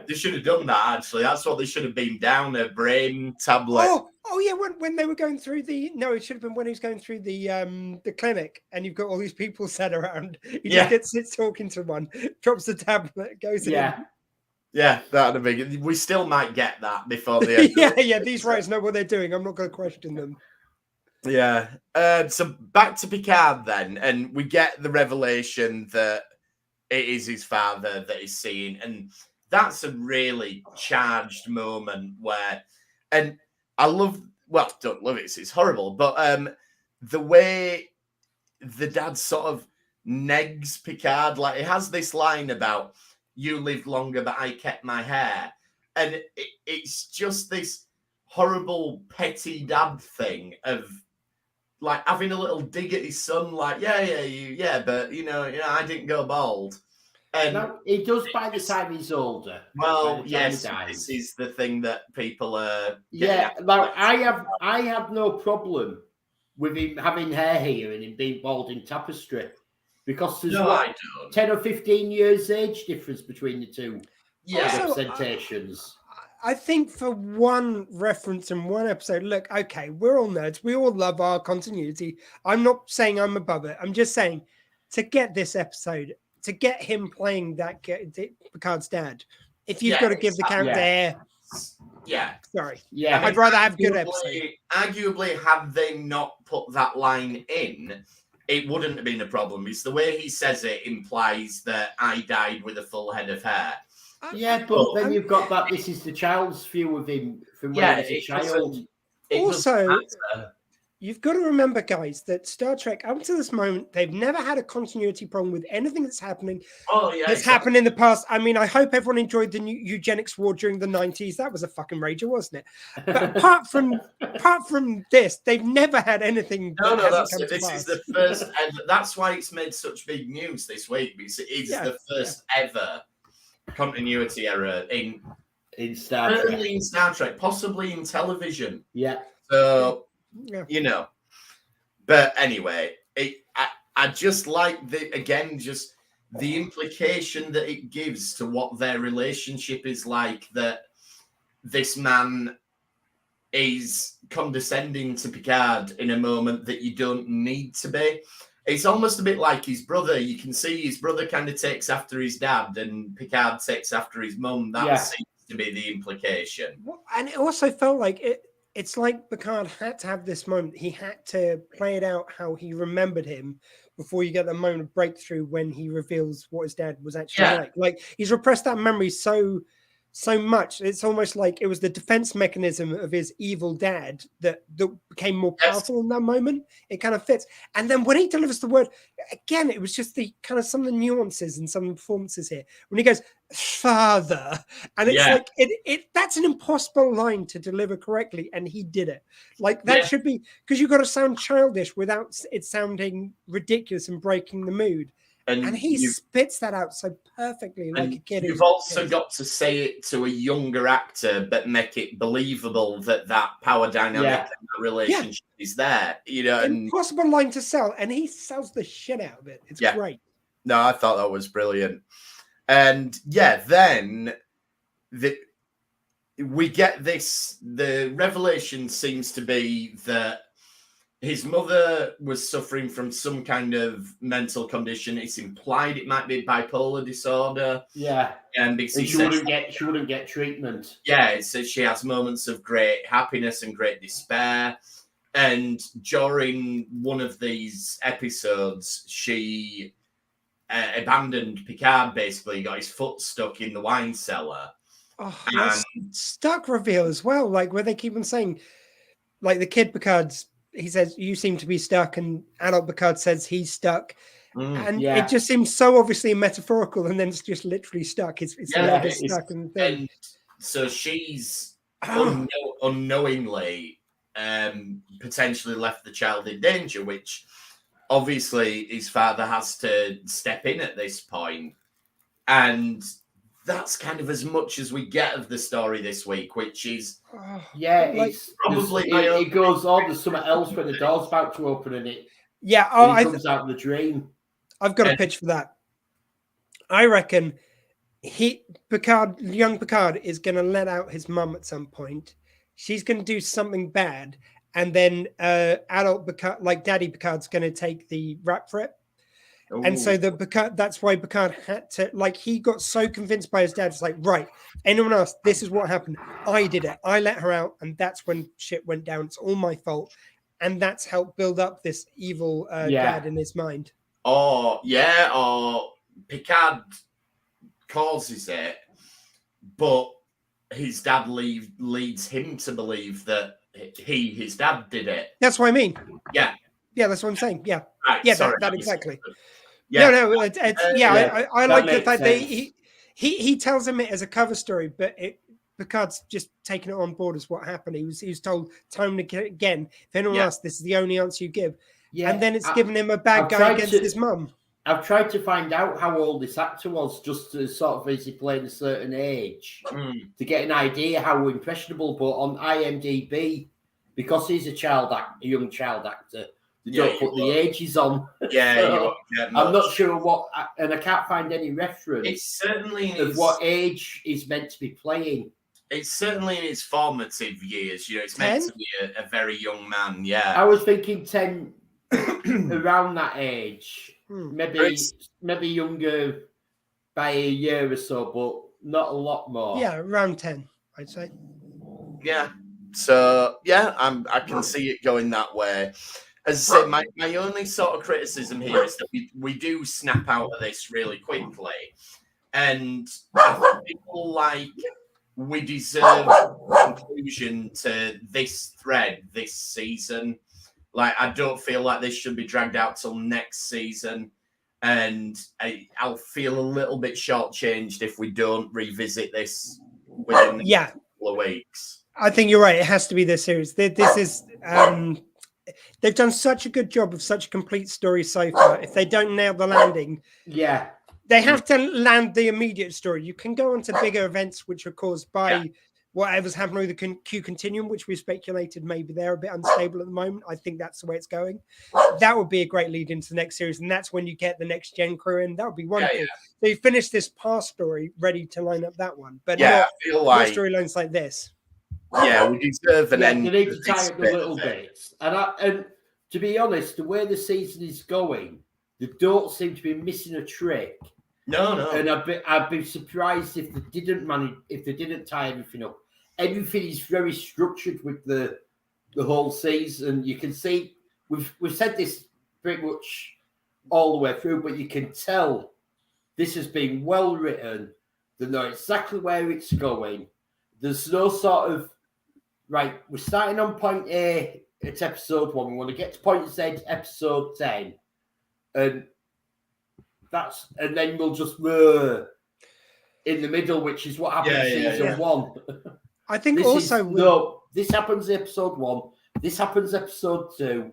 They should have done that. Actually, that's what they should have beamed down, a brain tablet.
Oh yeah. When they were going through it should have been when he was going through the clinic, and you've got all these people sat around. He just sits talking to one, drops the tablet, goes in.
Yeah, that'd have been. We still might get that before the end.
These writers know what they're doing. I'm not going to question them.
Yeah. So back to Picard then, and we get the revelation that it is his father that he's seeing, and that's a really charged moment where, and I don't love it. It's horrible, but the way the dad sort of negs Picard, like he has this line about, "You lived longer, but I kept my hair," and it's just this horrible petty dad thing of like having a little dig at his son, like, but I didn't go bald. And
no, he does by the time he's older.
well, yes, this is the thing that people are.
Yeah, like I have no problem with him having hair here and him being bald in Tapestry, because there's 10 or 15 years age difference between the two representations.
I think for one reference in one episode, look, okay, we're all nerds. We all love our continuity. I'm not saying I'm above it. I'm just saying to get this episode, to get him playing that Picard's dad, if you've got to give the character hair.
Yeah.
Sorry.
Yeah.
I'd rather have good episode.
Arguably, had they not put that line in, it wouldn't have been a problem. It's the way he says it implies that I died with a full head of hair.
Yeah, but then you've got that. This is the child's view of him from when he was a child.
Also, you've got to remember, guys, that Star Trek, up to this moment, they've never had a continuity problem with anything that's happening. That's happened in the past. I mean, I hope everyone enjoyed the new eugenics war during the 90s. That was a fucking rager, wasn't it? But apart from this, they've never had anything.
This is the first ever. That's why it's made such big news this week, because it is the first ever continuity error in
Star Trek.
Certainly in Star Trek, possibly in television.
Yeah.
So, but anyway, I just like just the implication that it gives to what their relationship is like, that this man is condescending to Picard in a moment that you don't need to be. It's almost a bit like his brother. You can see his brother kind of takes after his dad and Picard takes after his mum. That seems to be the implication.
And it also felt like it's like Picard had to have this moment. He had to play it out how he remembered him before you get the moment of breakthrough when he reveals what his dad was actually like. Like, he's repressed that memory so much. It's almost like it was the defense mechanism of his evil dad that became more powerful in that moment. It kind of fits. And then when he delivers the word, again, it was just the kind of some of the nuances and some performances here. When he goes, father, and it's like, that's an impossible line to deliver correctly, and he did it. Like, that should be, because you've got to sound childish without it sounding ridiculous and breaking the mood. And he spits that out so perfectly, like a kid.
You've also got to say it to a younger actor, but make it believable that power dynamic and that relationship is there. You know,
impossible line to sell, and he sells the shit out of it. It's great.
No, I thought that was brilliant. And then we get this. The revelation seems to be that his mother was suffering from some kind of mental condition. It's implied it might be bipolar disorder.
Yeah.
And because
she wouldn't get treatment.
Yeah, it says she has moments of great happiness and great despair. And during one of these episodes, she abandoned Picard, basically, got his foot stuck in the wine cellar.
Oh, and stuck reveal as well, like where they keep on saying, like the kid Picard's, he says, you seem to be stuck, and adult Picard says he's stuck. And it just seems so obviously metaphorical, and then it's just literally stuck. It's stuck. And
so she's unknowingly potentially left the child in danger, which obviously his father has to step in at this point. And that's kind of as much as we get of the story this week, which is
it's probably it goes on. There's something else when the door's about to open and it comes out in the dream.
I've got a pitch for that. I reckon young Picard is going to let out his mum at some point. She's going to do something bad, and then adult Picard, like Daddy Picard's going to take the rap for it. Ooh. And so that's why Picard had to, like, he got so convinced by his dad. It's like, right, anyone else, this is what happened. I did it. I let her out. And that's when shit went down. It's all my fault. And that's helped build up this evil dad in his mind.
Or Picard causes it, but his dad leads him to believe that his dad did it.
That's what I mean.
Yeah.
Yeah, that's what I'm saying. Yeah.
Right,
yeah,
sorry,
that exactly.
Yeah.
No, I like the fact that he tells him it as a cover story, but Picard's just taking it on board as what happened. He was told time and again, if anyone asks, this is the only answer you give. Yeah, and then it's giving him a bad guy against his mum.
I've tried to find out how old this actor was, just to sort of, is he playing a certain age, to get an idea how impressionable. But on IMDb, because he's a young child actor, they don't put the ages on.
Yeah,
so I'm not sure and I can't find any reference.
It's certainly
of what age he's meant to be playing.
It's certainly in its formative years. It's 10? Meant to be a very young man. Yeah,
I was thinking 10, around that age. Maybe younger by a year or so, but not a lot more.
Yeah, around 10, I'd say.
Yeah. So yeah, I can see it going that way. As I say, my only sort of criticism here is that we do snap out of this really quickly, and I feel like we deserve conclusion to this thread this season. Like, I don't feel like this should be dragged out till next season, and I'll feel a little bit shortchanged if we don't revisit this within the couple of weeks.
I think you're right. It has to be this series. This is they've done such a good job of such a complete story so far. If they don't nail the landing, they have to land the immediate story. You can go on to bigger events which are caused by whatever's happening with the Q continuum, which we speculated maybe they're a bit unstable at the moment. I think that's the way it's going. That would be a great lead into the next series, and that's when you get the next gen crew in. That would be wonderful. So you finish this past story, ready to line up that one, but not storylines like this.
Yeah, we deserve an end.
You need to tie up the little bits. And to be honest, the way the season is going, they don't seem to be missing a trick.
No.
And I'd be surprised if they didn't tie everything up. Everything is very structured with the whole season. You can see we've said this pretty much all the way through, but you can tell this has been well written. They know exactly where it's going. There's no sort of right. We're starting on point A. It's episode 1. We want to get to point Z, episode 10, and then we'll just in the middle, which is what happened in season 1.
I think
this happens episode 1. This happens episode 2.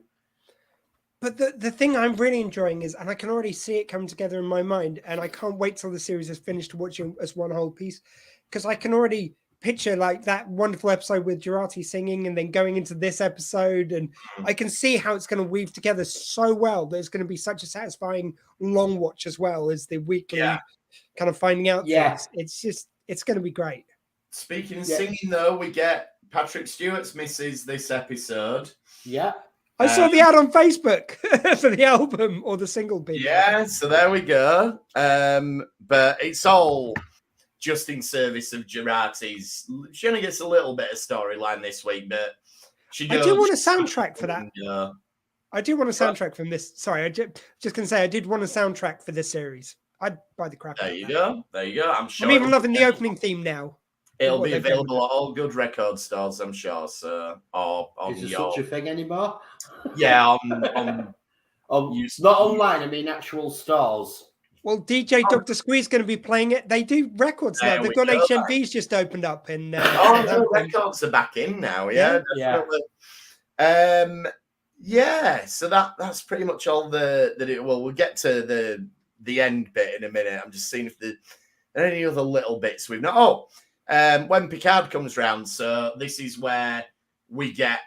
But the thing I'm really enjoying is, and I can already see it come together in my mind, and I can't wait till the series is finished to watch it as one whole piece, because I can already picture like that wonderful episode with Jurati singing and then going into this episode, and I can see how it's going to weave together so well that it's going to be such a satisfying long watch as well as the weekly kind of finding out things. It's going to be great.
Speaking of singing though, we get Patrick Stewart's misses this episode.
I saw the ad on Facebook for the album or the single bit.
So there we go. But it's all just in service of Jurati's. She only gets a little bit of storyline this week, but
I do want a soundtrack for that. I do want a soundtrack from this. Sorry, I just going to say I did want a soundtrack for this series. I'd buy the crap out of that.
There you go. I'm sure.
I'm even loving the opening theme now.
It'll be available at all good record stores, I'm sure. So,
is there such a thing anymore?
Yeah, on
not online. I mean, actual stores.
Well, DJ Dr. Squee's going to be playing it. They do records now. They've got HMV's just opened up in.
Records are back in now. Yeah. So that's pretty much all we'll get to the end bit in a minute. I'm just seeing if there are any other little bits we've not. When Picard comes round, so this is where we get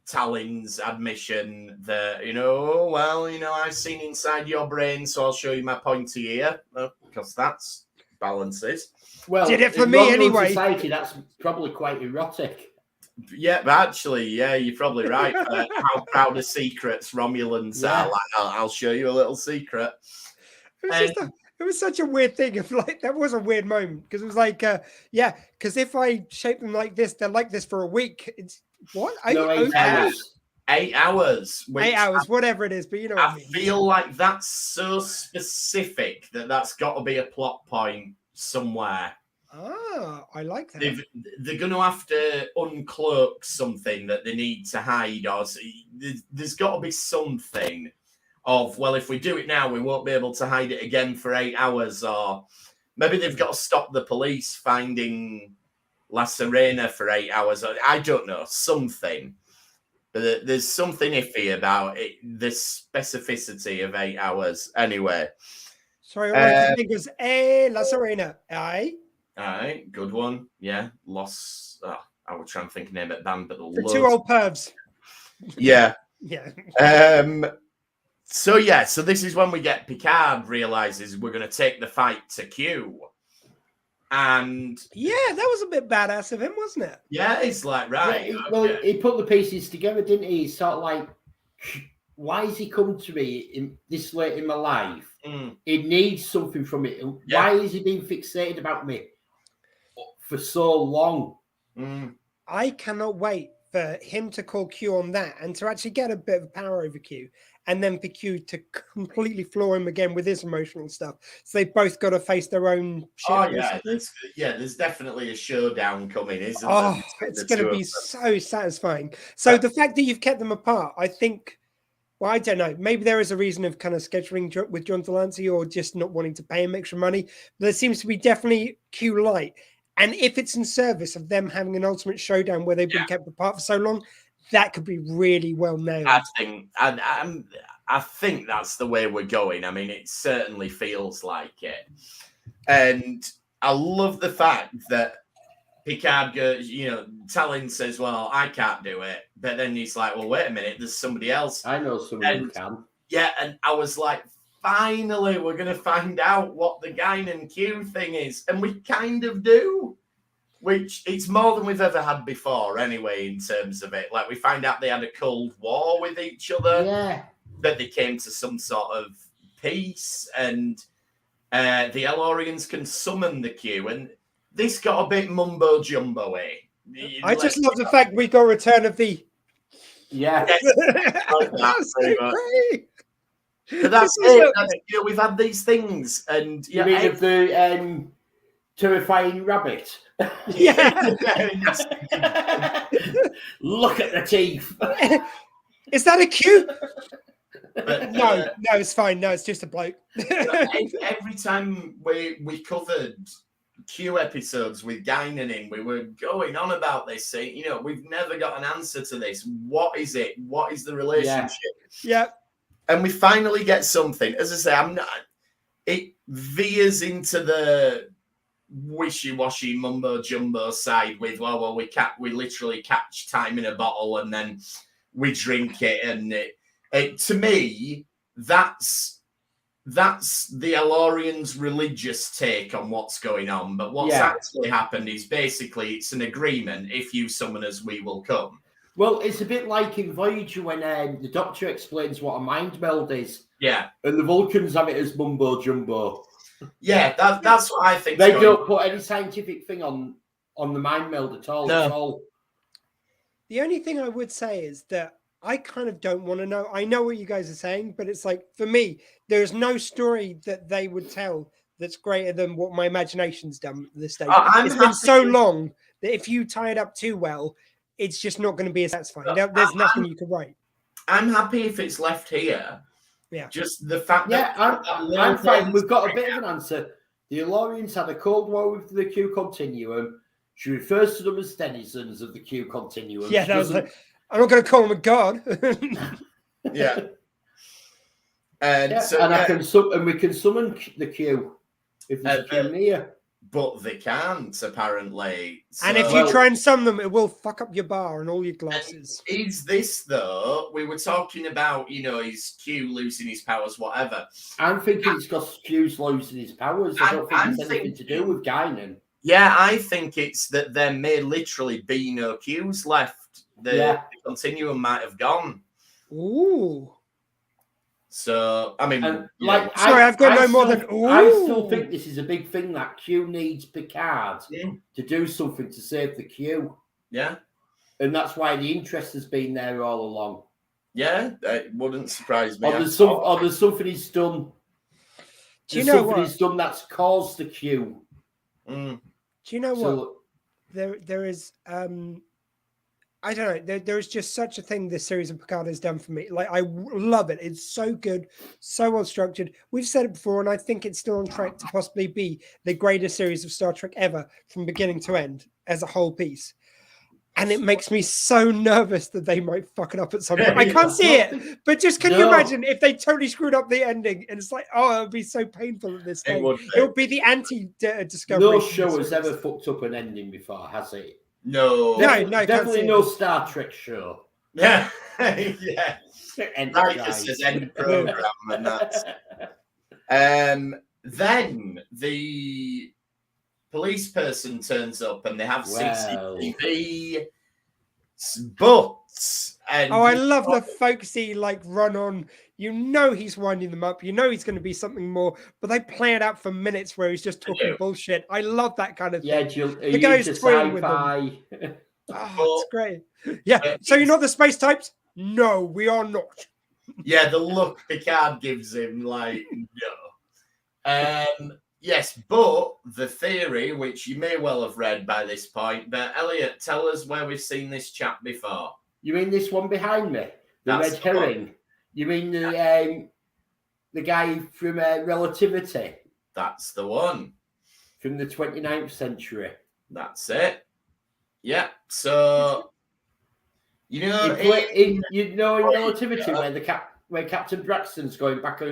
Talon's admission that, I've seen inside your brain, so I'll show you my pointy ear, because that's balances.
Well, did it for me anyway.
Society, that's probably quite erotic.
Yeah, but actually, you're probably right. How proud of secrets Romulans are. Like, I'll show you a little secret.
It was such a weird thing. That was a weird moment because it was like, because if I shape them like this, they're like this for a week. It's what?
8 hours. 8 hours.
8 hours, whatever it is. But you know what I mean.
I feel like that's so specific that's got to be a plot point somewhere.
Ah, I like that.
They're going to have to uncloak something that they need to hide, or there's got to be something. Well, if we do it now, we won't be able to hide it again for 8 hours. Or maybe they've got to stop the police finding La Serena for 8 hours. I don't know, something. But there's something iffy about it, the specificity of 8 hours. Anyway.
Sorry, all right, fingers. La Serena. Aye.
All right, good one. Yeah, Lost. I will try and think of name of band, but
The two old pervs.
Yeah.
Yeah.
So this is when we get Picard realizes we're going to take the fight to Q. And
yeah, that was a bit badass of him, wasn't it?
Yeah, it's like, right.
Yeah, well, he put the pieces together, didn't he? He's sort of like, why has he come to me this late in my life? He needs something from it. Why is he being fixated about me for so long?
I cannot wait for him to call Q on that and to actually get a bit of power over Q, and then for Q to completely floor him again with his emotional stuff. So they've both got to face their own shit.
Oh, yeah. There's definitely a showdown coming, isn't there?
Oh, it's going to be so satisfying. So the fact that you've kept them apart, I think, well, I don't know. Maybe there is a reason of kind of scheduling with John Delancey or just not wanting to pay him extra money. But there seems to be definitely Q light. And if it's in service of them having an ultimate showdown where they've been kept apart for so long, that could be really well nailed.
I think that's the way we're going. I mean, it certainly feels like it. And I love the fact that Picard goes, Talon says, well, I can't do it. But then he's like, well, wait a minute, there's somebody else.
I know somebody who can.
Yeah, and I was like, finally, we're going to find out what the Guinan Q thing is. And we kind of do. Which it's more than we've ever had before anyway, in terms of it. Like, we find out they had a Cold War with each other.
Yeah.
That they came to some sort of peace. And the Elorians can summon the Q. And this got a bit mumbo-jumbo-y.
I just love the fact we got Return of the...
Yeah.
That's so great.
But that's it. We've had these things, and
you mean of the terrifying rabbit?
Yeah.
Look at the teeth.
Is that a Q?
But,
no, it's fine. No, it's just a bloke.
Every time we covered Q episodes with Guinan in, we were going on about this, saying, we've never got an answer to this. What is it? What is the relationship?
Yeah.
And we finally get something. As I say, it veers into the wishy-washy mumbo-jumbo side with, well, we literally catch time in a bottle and then we drink it. And it to me, that's the Elorians' religious take on what's going on. But what's actually happened is basically it's an agreement. If you summon us, we will come.
Well, it's a bit like in Voyager when the Doctor explains what a mind meld is.
Yeah.
And the Vulcans have it as mumbo-jumbo.
Yeah, that's what I think.
They don't put any scientific thing on the mind meld at all.
No.
At all.
The only thing I would say is that I kind of don't want to know. I know what you guys are saying, but it's like, for me, there's no story that they would tell that's greater than what my imagination's done at this stage. It's been so long that if you tie it up too well, it's just not going to be as satisfying. There's nothing you can write.
I'm happy if it's left here.
Yeah.
Just the fact that...
I'm fine. We've got a bit of an answer. The Elorians had a Cold War with the Q Continuum. She refers to them as denizens of the Q Continuum.
Yeah, that was like, I'm not going to call them a god.
Yeah.
And we can summon the Q if there's a Q near.
But they can't, apparently. So,
and if you try and summon them, it will fuck up your bar and all your glasses.
Is this, though? We were talking about, his Q losing his powers, whatever.
I'm thinking it's got Q's losing his powers. I don't think it's anything to do with Guinan.
Yeah, I think it's that there may literally be no Qs left. The Continuum might have gone.
Ooh.
So, I mean...
I've got no more than... Ooh.
I still think this is a big thing that Q needs Picard to do something to save the Q.
Yeah.
And that's why the interest has been there all along.
Yeah, it wouldn't surprise me.
Or there's something he's done.
Do you know what?
He's done that's caused the Q.
Mm.
Do you know what? There is... I don't know. There is just such a thing this series of Picard has done for me. Like, I love it. It's so good, so well structured. We've said it before, and I think it's still on track to possibly be the greatest series of Star Trek ever from beginning to end as a whole piece. And it makes me so nervous that they might fuck it up at some point. I can't see it, but just can you imagine if they totally screwed up the ending? And it's like, oh, it would be so painful at this stage. It would be the anti-Discovery.
No show has ever fucked up an ending before, has it?
No.
Definitely no Star Trek show.
Yeah. Yeah. Like says end program, and that's. Then the police person turns up and they have CCTV, but
I love the folksy run on. You know he's winding them up. You know he's going to be something more, but they play it out for minutes where he's just talking bullshit. I love that kind of thing.
Yeah, Jill, the guy's toying with them.
Oh, it's great. Yeah. So you're not the space types? No, we are not.
Yeah, the look Picard gives him, no. Yes, but the theory, which you may well have read by this point, but Elliot, tell us where we've seen this chap before.
You mean this one behind me? Red herring? You mean the guy from Relativity?
That's the one.
From the 29th century.
That's it. Yeah, so... in Relativity, where Captain Braxton's going back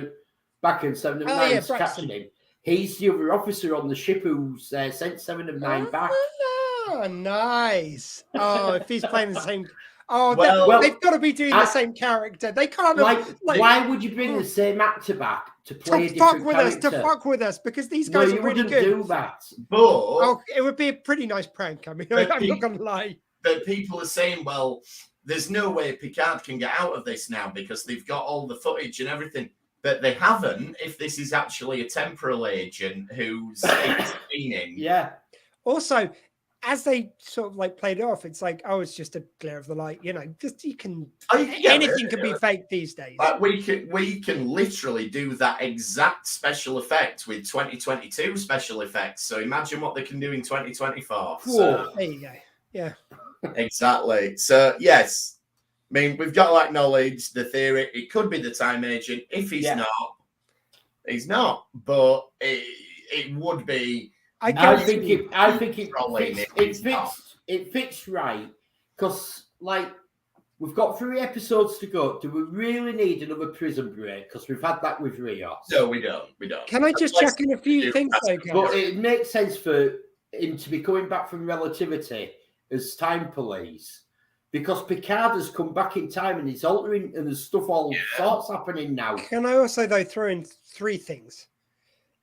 and Seven of Nine's catching him. He's the other officer on the ship who's sent Seven of Nine back.
Oh, nice. Oh, if he's playing the same... Oh, they've got to be doing the same character. They can't...
why would you bring the same actor back to play a different character?
To fuck with us, because these guys are really good.
Do that.
But...
it would be a pretty nice prank. I mean, I'm not going to lie.
But people are saying, well, there's no way Picard can get out of this now because they've got all the footage and everything. But they haven't if this is actually a temporal agent who's intervening.
Yeah.
Also, as they sort of played it off, it's like, oh, it's just a glare of the light. You know, just anything can be fake these days.
We can literally do that exact special effect with 2022 special effects. So imagine what they can do in 2024.
So, there you go. Yeah.
Exactly. So yes. I mean, we've got to acknowledge the theory. It could be the time agent. If he's not, he's not. But it would be.
I think it fits right because we've got 3 episodes to go. Do we really need another prison break? Because we've had that with Rios.
No, we don't.
Can I just check in a few things though, guys?
But it makes sense for him to be coming back from Relativity as time police. Because Picard has come back in time and he's altering and there's stuff all sorts happening now.
Can I also, though, throw in 3 things?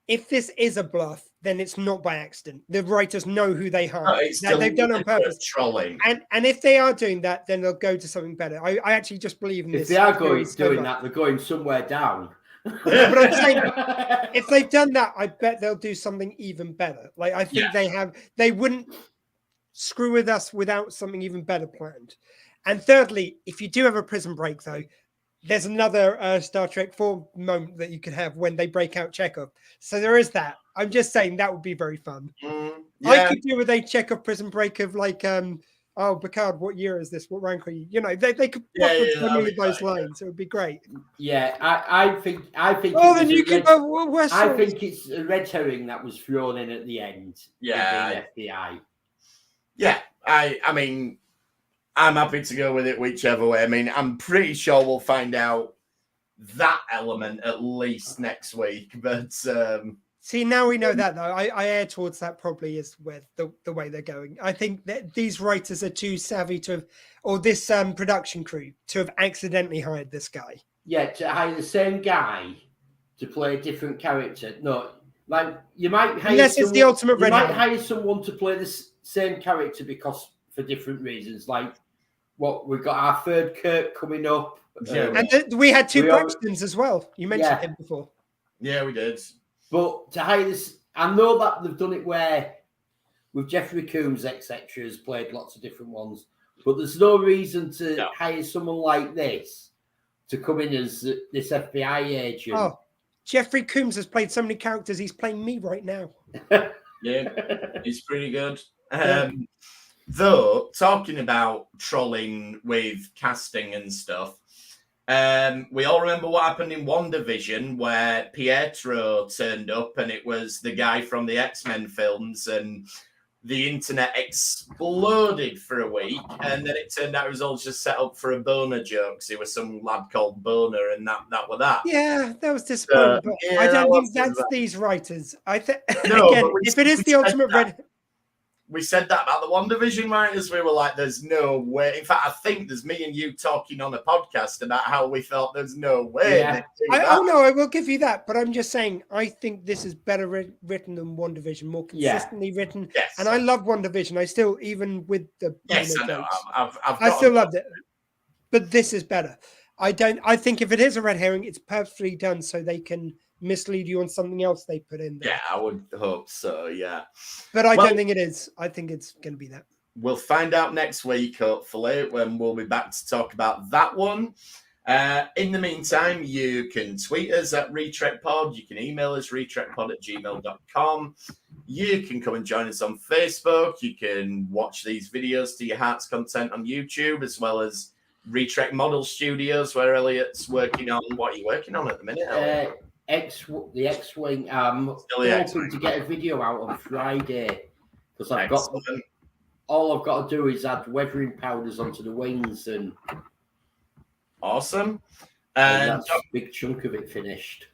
If this is a bluff, then it's not by accident. The writers know who they harm. They've done it on purpose.
Trolling.
And if they are doing that, then they'll go to something better. I actually just believe in this.
If they are doing that, they're going somewhere down.
But I'm saying, if they've done that, I bet they'll do something even better. I think they wouldn't screw with us without something even better planned. And thirdly, if you do have a prison break, though, there's another Star Trek 4 moment that you could have when they break out Chekhov. So there is that. I'm just saying that would be very fun. I could do with a Chekhov prison break of oh, Picard, what year is this? What rank are you? You know, they could pop with any of those lines. It would be great.
Yeah, I think.
Oh, then you could go West.
I think it's a red herring that was thrown in at the end.
Yeah,
FBI.
Yeah, I mean, I'm happy to go with it whichever way. I mean, I'm pretty sure we'll find out that element at least next week. But
see, now we know that, though. I err towards that probably is where the way they're going. I think that these writers are too savvy to have, or this production crew, to have accidentally hired this guy.
Yeah, to hire the same guy to play a different character. No, you might hire
unless it's the ultimate red herring.
You might hire someone to play this same character because for different reasons. We've got our 3rd Kirk coming up.
And we had 2 Braxtons as well. You mentioned him before.
Yeah, we did.
But to hire this, I know that they've done it where with Jeffrey Combs, etc., has played lots of different ones. But there's no reason to hire someone like this to come in as this FBI agent.
Oh, Jeffrey Combs has played so many characters. He's playing me right now.
Yeah, he's pretty good. Though, talking about trolling with casting and stuff, we all remember what happened in WandaVision where Pietro turned up and it was the guy from the X-Men films and the internet exploded for a week, and then it turned out it was all just set up for a boner joke. So it was some lad called Boner, and that was that.
Yeah, that was disappointing. But
yeah,
I don't think
that was
that's these writers. I think
No,
again,
but
if it is the ultimate red.
We said that about the WandaVision writers. We were like, there's no way. In fact, I think there's me and you talking on a podcast about how we felt there's no way.
Yeah.
Oh, no, I will give you that. But I'm just saying, I think this is better written than WandaVision, more consistently written.
Yes.
And I love WandaVision. I still, even with the
Yes, I know.
jokes,
I've
I still loved it. But this is better. I think if it is a red herring, it's purposely done so they can mislead you on something else they put in there.
Yeah, I would hope so, yeah.
But I don't think it is. I think it's going to be that.
We'll find out next week, hopefully, when we'll be back to talk about that one. In the meantime, you can tweet us at RetrekPod. You can email us, retrekpod@gmail.com. You can come and join us on Facebook. You can watch these videos to your heart's content on YouTube, as well as Retrek Model Studios, where Elliot's working on. What are you working on at the minute, Elliot?
The X-Wing. I'm hoping to get a video out on Friday because I've got all I've got to do is add weathering powders onto the wings and
awesome.
And that's a big chunk of it finished.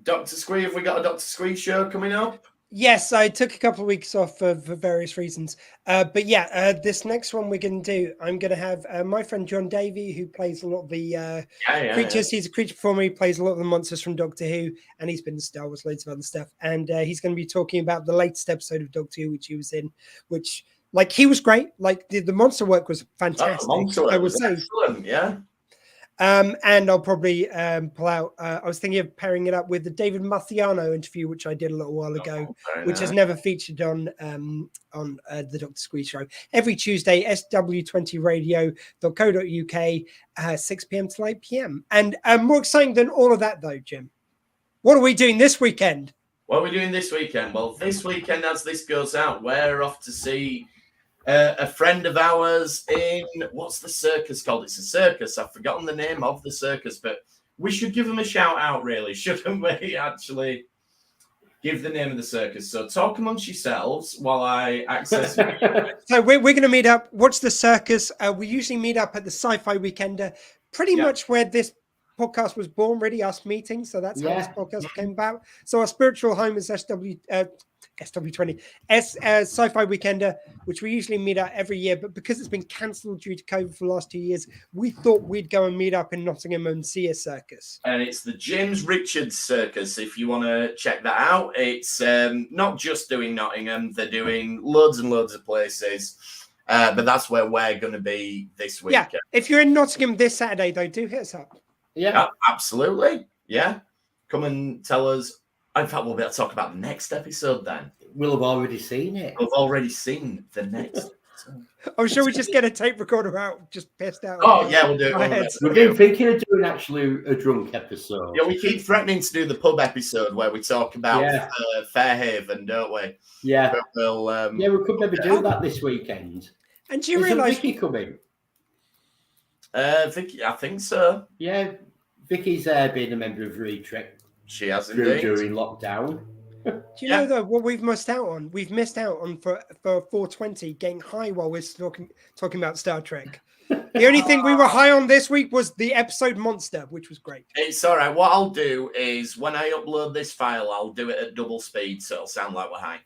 Dr. Squee, have we got a Dr. Squee show coming up?
Yes, I took a couple of weeks off for various reasons. But yeah, this next one we're going to do, I'm going to have my friend John Davey, who plays a lot of the creatures. Yeah. He's a creature performer. He plays a lot of the monsters from Doctor Who, and he's been in Star Wars, loads of other stuff. And he's going to be talking about the latest episode of Doctor Who, which he was in, which, like, he was great. Like, the monster work was fantastic.
I would say. Excellent, yeah.
And I'll probably pull out. I was thinking of pairing it up with the David Mathiano interview, which I did a little while ago, which has never featured on the Dr. Squee show. Every Tuesday, sw20radio.co.uk, 6 p.m. to 8 p.m. And more exciting than all of that, though, Jim. What are we doing this weekend?
What are we doing this weekend? Well, this weekend, as this goes out, we're off to see a friend of ours in, what's the circus called? It's a circus. I've forgotten the name of the circus, but we should give them a shout out, really, shouldn't we? Actually, give the name of the circus. So talk amongst yourselves while I access.
So we're going to meet up, watch the circus. We usually meet up at the Sci-Fi Weekender, pretty much where this podcast was born, really, us meeting. So that's how this podcast came about. So our spiritual home is SW20, Sci-Fi Weekender, which we usually meet at every year, but because it's been cancelled due to COVID for the last 2 years, we thought we'd go and meet up in Nottingham and see a circus.
And it's the James Richards Circus, if you want to check that out. It's not just doing Nottingham, they're doing loads and loads of places, but that's where we're going to be this week.
Yeah, if you're in Nottingham this Saturday, though, do hit us up.
Yeah, absolutely. Yeah, come and tell us. In fact, we'll be able to talk about the next episode then.
We'll have already seen it.
We've already seen the next episode.
Oh, shall we just get a tape recorder out? Just pissed out.
Oh, yeah, we'll do it.
We've been thinking of doing actually a drunk episode.
Yeah, we keep threatening to do the pub episode where we talk about Fairhaven, don't we?
Yeah.
But we'll,
we could maybe do that this weekend.
And do you realise
Vicky coming?
Vicky, I think so.
Yeah, Vicky's been a member of Retrek.
She has indeed.
During lockdown.
Do you know, though, what we've missed out on? We've missed out on for 420 getting high while we're talking about Star Trek. The only thing we were high on this week was the episode Monster, which was great.
It's all right. What I'll do is when I upload this file, I'll do it at double speed, so it'll sound like we're high.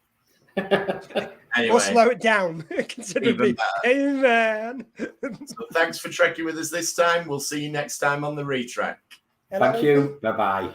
Anyway,
or slow it down considerably. Amen.
So thanks for trekking with us this time. We'll see you next time on the Retrek.
Thank you. Bye-bye.